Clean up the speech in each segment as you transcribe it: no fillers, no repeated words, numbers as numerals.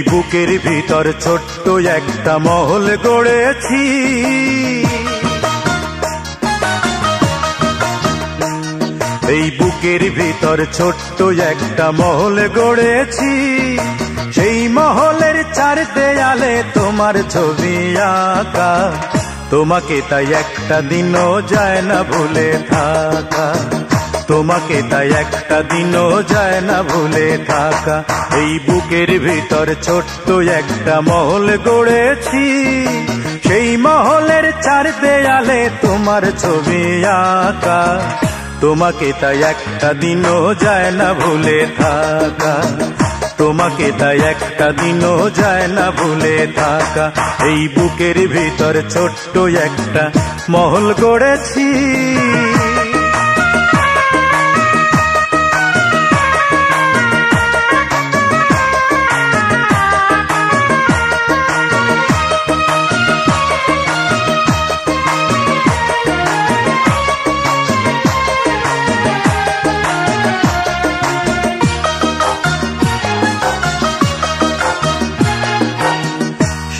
বুকের ভিতর ছোট্ট একটা মহল গড়েছি। এই বুকের ভিতর ছোট্ট একটা মহল গড়েছি। সেই মহলের চার দেয়ালে তোমার ছবি আঁকা। তোমাকে তাই একটা দিনও যায় না ভুলে থাকা। তোমাকে তাই একটা দিনও যায় না ভুলে থাকা। এই বুকের ভিতর ছোট্ট একটা মহল গড়েছি। সেই মহলের চার দেয়ালে তোমার ছবি আঁকা। তোমাকে তাই একটা দিনও যায় না ভুলে থাকা। তোমাকে তাই একটা দিনও যায় না ভুলে থাকা। এই বুকের ভিতর ছোট্ট একটা মহল গড়েছি।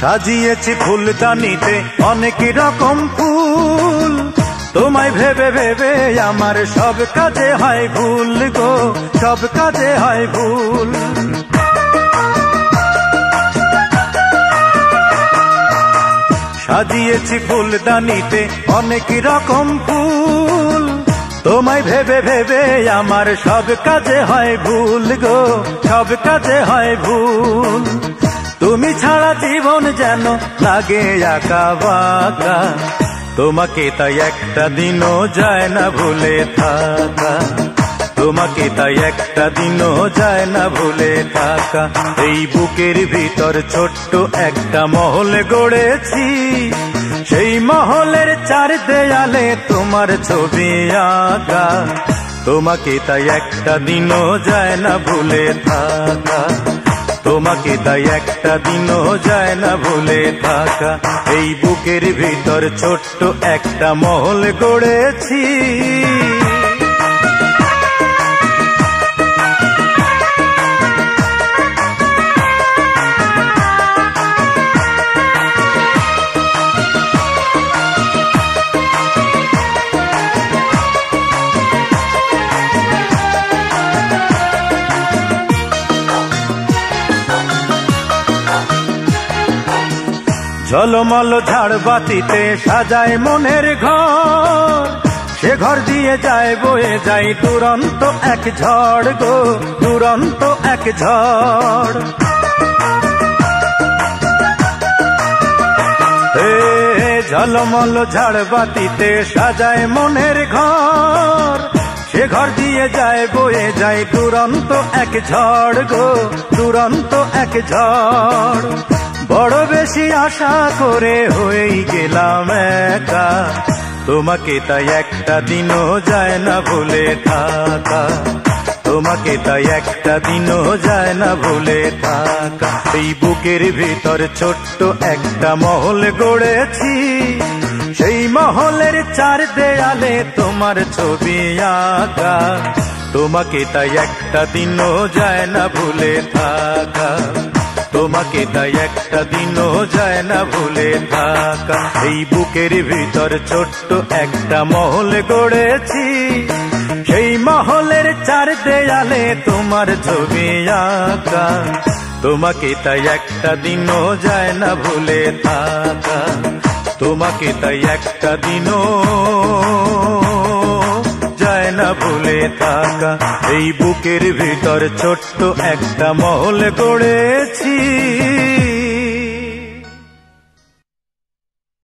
সাজিয়েছি ফুলদানিতে অনেক রকম ফুল। তোমায় ভেবে ভেবে আমার সব কাজে হয় ভুল গো, সব কাজে হয় ভুল। সাজিয়েছি ফুলদানিতে অনেক রকম ফুল। তোমায় ভেবে ভেবে আমার সব কাজে হয় ভুল গো, সব কাজে হয় ভুল। তুমি ছাড়া জীবন যেন লাগে একা বাঁকা। তোমাকে তাই একটা দিনও যায় না ভুলে থাকা। তোমাকে তাই একটা দিনও যায় না ভুলে থাকা। এই বুকের ভিতর ছোট্ট একটা মহল গড়েছি। সেই মহলের চার দেয়ালে তোমার ছবি আঁকা। তোমাকে তাই একটা দিনও যায় না ভুলে থাকা। তোমাকে তাই একটা দিনও যায় না ভুলে থাকা। এই বুকের ভিতর ছোট্ট একটা মহল গড়েছি। ঝলমল ঝাড়বাতিতে সাজায় মনের ঘর। সে ঘর দিয়ে যায় বয়ে যায় দুরন্ত এক ঝড় গো, দুরন্ত এক ঝড়। ঝলমল ঝাড়বাতিতে সাজায় মনের ঘর। সে ঘর দিয়ে যায় বয়ে যায় দুরন্ত এক ঝড় গো, দুরন্ত এক ঝড়। বড় বেশি আশা করে হয়েই গেলাম একা। তোমাকে তাই একটা দিনও যায় না ভুলে থাকা। তোমাকে তাই একটা দিনও যায় না ভুলে থাকা। এই বুকের ভিতর ছোট্ট একটা মহল গড়েছি। সেই মহলের চার দেয়ালে তোমার ছবি আঁকা। তোমাকে তাই একটা দিনও যায় না ভুলে থাকা। তোমাকে তাই একটা দিনও যায় না ভুলে থাকা। এই বুকের ভিতর ছোট্ট একটা মহল গড়েছি। সেই মহলের চার দেয়ালে তোমার ছবি আঁকা। তোমাকে তাই একটা দিনও যায় না ভুলে থাকা। তোমাকে তাই একটা দিনও যায় না ভুলে থাকা। এই বুকের ভিতর ছোট্ট একটা মহল গড়েছি।